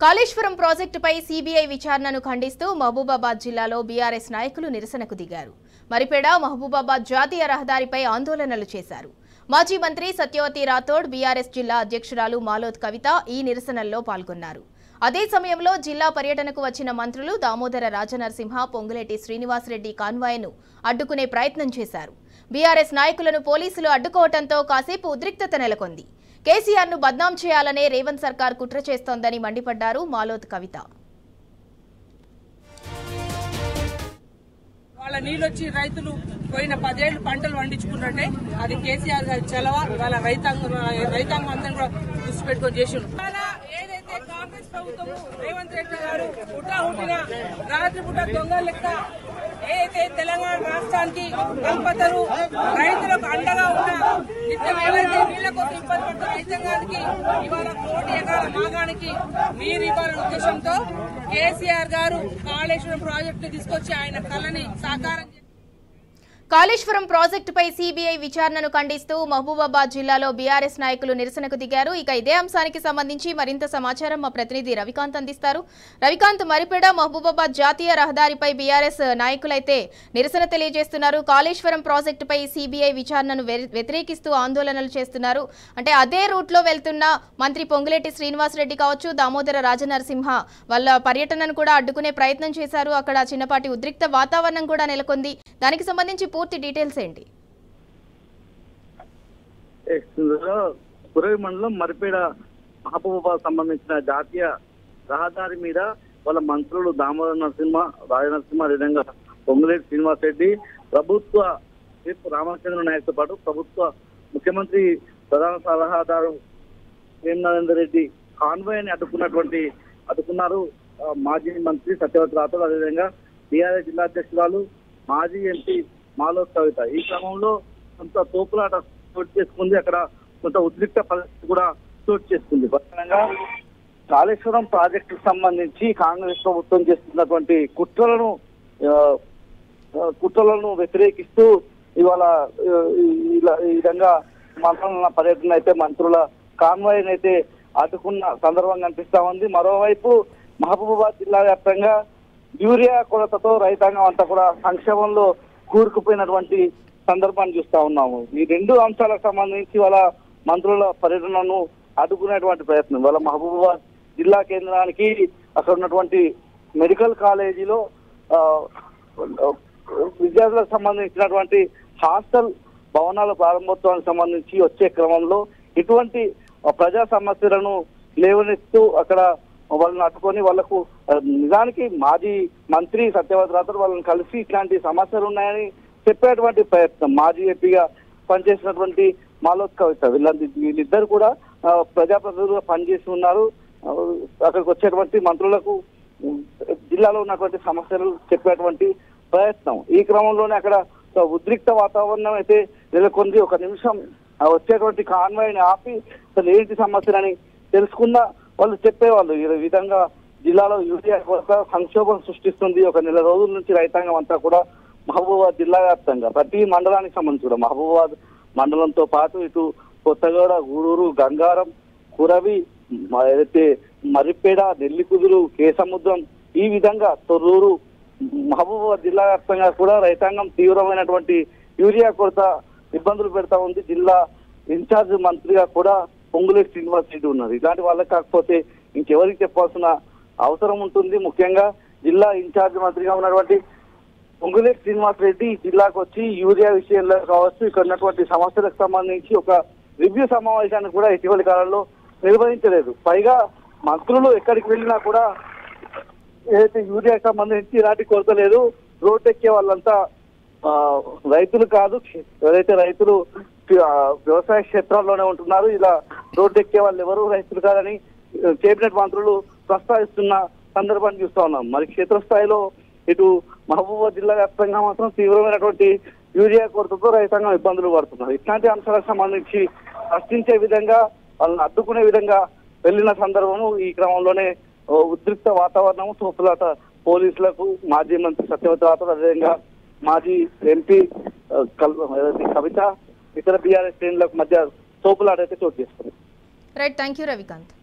కాళేశ్వరం ప్రాజెక్టుపై సీబీఐ విచారణను ఖండిస్తూ మహబూబాబాద్ జిల్లాలో బీఆర్ఎస్ నాయకులు నిరసనకు దిగారు. మరిపేడ మహబూబాబాద్ జాతీయ రహదారిపై ఆందోళనలు చేశారు. మాజీ మంత్రి సత్యవతి రాథోడ్, బీఆర్ఎస్ జిల్లా అధ్యక్షురాలు మాలోత్ కవిత ఈ నిరసనల్లో పాల్గొన్నారు. అదే సమయంలో జిల్లా పర్యటనకు వచ్చిన మంత్రులు దామోదర రాజనరసింహ, పొంగులేటి శ్రీనివాసరెడ్డి కాన్వాయ్ను అడ్డుకునే ప్రయత్నం చేశారు. బీఆర్ఎస్ నాయకులను పోలీసులు అడ్డుకోవడంతో కాసేపు ఉద్రిక్తత నెలకొంది. కేసీఆర్ను బద్నాం చేయాలనే రేవంత్ సర్కార్ కుట్ర చేస్తోందని మండిపడ్డారు మాలోత్ కవిత. వాళ్ళ నీళ్ళొచ్చి రైతులు పోయిన 10 ఏళ్లు పంటలు పండించుకున్నట్టే అది కేసీఆర్ గారి చలవ. వాళ్ళ రైతాంగం అందరూ కూడా దృష్టి పెట్టుకొని చేసిండు. ఏదైతే కాంగ్రెస్ ప్రభుత్వం రేవంత్ రెడ్డి గారు పుట్టిన రాత్రి పుట్ట దొంగ లెక్క ఏదైతే తెలంగాణ రాష్ట్రానికి కల్పతరు రైతులకు అండగా ఉన్న నిత్యం ఎవరైతే నీళ్ల కోసం ఇబ్బంది పడుతున్న రైతాంగానికి ఇవాళ 1 కోటి ఎకరాల మాగానికి నీరు ఇవ్వాలనే ఉద్దేశంతో కేసీఆర్ గారు కాళేశ్వరం ప్రాజెక్టు తీసుకొచ్చి ఆయన కళని సాకారం చేశారు. కాళేశ్వరం ప్రాజెక్టుపై సీబీఐ విచారణను ఖండిస్తూ మహబూబాబాద్ జిల్లాలో బీఆర్ఎస్ నాయకులు నిరసనకు దిగారు. ఇక ఇదే అంశానికి సంబంధించి మరింత సమాచారం మా ప్రతినిధి రవికాంత్ అందిస్తారు. రవికాంత్, మరిపేడ మహబూబాబాద్ జాతీయ రహదారిపై బీఆర్ఎస్ నాయకులైతే నిరసన తెలియజేస్తున్నారు. కాళేశ్వరం ప్రాజెక్టుపై సీబీఐ విచారణను వ్యతిరేకిస్తూ ఆందోళనలు చేస్తున్నారు. అంటే అదే రూట్లో వెళ్తున్న మంత్రి పొంగులేటి శ్రీనివాసరెడ్డి కావచ్చు, దామోదర రాజనరసింహ వాళ్ళ పర్యటనను కూడా అడ్డుకునే ప్రయత్నం చేశారు. అక్కడ చిన్నపాటి ఉద్రిక్త వాతావరణం కూడా నెలకొంది. దానికి సంబంధించి పూర్తి డీటెయిల్స్ ఏంటి? పురవి మండలం మరిపేడ మహబూబాబాద్ సంబంధించిన జాతీయ రహదారి మీద వాళ్ళ మంత్రులు దామోదర నరసింహ, రాజనరసింహ, అదేవిధంగా పొంగులేటి శ్రీనివాసరెడ్డి, ప్రభుత్వ రామచంద్ర నాయక్తో పాటు ప్రభుత్వ ముఖ్యమంత్రి ప్రధాన సలహాదారు నరేందర్ రెడ్డి కాన్వాయ్ని అడ్డుకున్నారు. మాజీ మంత్రి సత్యవతి రాథోడ్, అదేవిధంగా బీఆర్ఎస్ జిల్లా అధ్యక్షురాలు మాజీ ఎంపీ మాలోత్ కవిత. ఈ క్రమంలో కొంత తోపులాట చోటు చేసుకుంది. అక్కడ కొంత ఉద్రిక్త పరిస్థితి కూడా చోటు చేసుకుంది. ప్రధానంగా కాళేశ్వరం ప్రాజెక్టుకు సంబంధించి కాంగ్రెస్ ప్రభుత్వం చేస్తున్నటువంటి కుట్రలను వ్యతిరేకిస్తూ ఇవాళ ఈ విధంగా మంత్రుల పర్యటన అయితే మంత్రుల కాన్వాయ్ని అయితే అడ్డుకున్న సందర్భం కనిపిస్తా ఉంది. మరోవైపు మహబూబాబాద్ జిల్లా వ్యాప్తంగా యూరియా కొరతతో రైతాంగం అంతా కూడా సంక్షేమంలో కూరుకుపోయినటువంటి సందర్భాన్ని చూస్తా ఉన్నాము. ఈ 2 అంశాలకు సంబంధించి వాళ్ళ మంత్రుల పర్యటనను అడ్డుకునేటువంటి ప్రయత్నం. వాళ్ళ మహబూబాబాద్ జిల్లా కేంద్రానికి అక్కడ ఉన్నటువంటి మెడికల్ కాలేజీలో విద్యార్థులకు సంబంధించినటువంటి హాస్టల్ భవనాల ప్రారంభోత్సవానికి సంబంధించి వచ్చే క్రమంలో ఇటువంటి ప్రజా సమస్యలను లేవనెత్తూ అక్కడ వాళ్ళని అట్టుకొని వాళ్లకు నిజానికి మాజీ మంత్రి సత్యవతి రాథోడ్ వాళ్ళని కలిసి ఇట్లాంటి సమస్యలు ఉన్నాయని చెప్పేటువంటి ప్రయత్నం. మాజీ ఎంపీగా పనిచేసినటువంటి మాలోత్ కవిత వీళ్ళిద్దరు కూడా ప్రజాప్రతినిధులుగా పనిచేసి ఉన్నారు. అక్కడికి వచ్చేటువంటి మంత్రులకు జిల్లాలో ఉన్నటువంటి సమస్యలు చెప్పేటువంటి ప్రయత్నం. ఈ క్రమంలోనే అక్కడ ఉద్రిక్త వాతావరణం అయితే నెలకొంది. 1 నిమిషం వచ్చేటువంటి కాన్వాయ్ని ఆపి అసలు ఏంటి సమస్యలని తెలుసుకున్నా వాళ్ళు చెప్పేవాళ్ళు. ఈ విధంగా జిల్లాలో యూరియా కొరత సంక్షోభం సృష్టిస్తుంది. 1 నెల రోజుల నుంచి రైతాంగం అంతా కూడా మహబూబాబాద్ జిల్లా వ్యాప్తంగా ప్రతి మండలానికి సంబంధించి కూడా మహబూబాబాద్ మండలంతో పాటు ఇటు కొత్తగూడ, గూడూరు, గంగారం, కురవి, ఏదైతే మరిపేడ, నెల్లికుదురు, కేసముద్రం, ఈ విధంగా తొర్రూరు, మహబూబాబాద్ జిల్లా వ్యాప్తంగా కూడా రైతాంగం తీవ్రమైనటువంటి యూరియా కొరత ఇబ్బందులు పెడతా ఉంది. జిల్లా ఇన్ఛార్జ్ మంత్రిగా కూడా పొంగులేటి శ్రీనివాసరెడ్డి ఉన్నారు. ఇలాంటి వాళ్ళకి కాకపోతే ఇంకెవరికి చెప్పాల్సిన అవసరం ఉంటుంది. ముఖ్యంగా జిల్లా ఇన్ఛార్జ్ మంత్రిగా ఉన్నటువంటి పొంగులేటి శ్రీనివాసరెడ్డి జిల్లాకు వచ్చి యూరియా విషయంలో కావచ్చు, ఇక్కడ ఉన్నటువంటి సమస్యలకు సంబంధించి ఒక రివ్యూ సమావేశాన్ని కూడా ఇటీవలి కాలంలో నిర్వహించలేదు. పైగా మంత్రులు ఎక్కడికి వెళ్ళినా కూడా ఏదైతే యూరియాకి సంబంధించి ఇలాంటి కొరత లేదు. రోడ్డు ఎక్కే వాళ్ళంతా రైతులు కాదు, ఎవరైతే రైతులు వ్యవసాయ క్షేత్రాల్లోనే ఉంటున్నారు. ఇలా రోడ్డు ఎక్కే వాళ్ళు ఎవరు రైతులు కాదని కేబినెట్ మంత్రులు ప్రస్తావిస్తున్న సందర్భాన్ని చూస్తా ఉన్నాం. మరి క్షేత్రస్థాయిలో ఇటు మహబూబాబాద్ జిల్లా వ్యాప్తంగా మాత్రం తీవ్రమైనటువంటి యూరియా కొరతతో రైతాంగం ఇబ్బందులు పడుతున్నారు. ఇట్లాంటి అంశాలకు సంబంధించి ప్రశ్నించే విధంగా వాళ్ళని అడ్డుకునే విధంగా వెళ్లిన సందర్భము. ఈ క్రమంలోనే ఉద్రిక్త వాతావరణము, తోపులాట పోలీసులకు మాజీ మంత్రి సత్యవతి రాథోడ్, అదేవిధంగా మాజీ ఎంపీ కవిత, ఇతర బీఆర్ఎస్ శ్రేణులకు మధ్య తోపులాట అయితే చోటు చేసుకుంది. Right, thank you Ravikanth.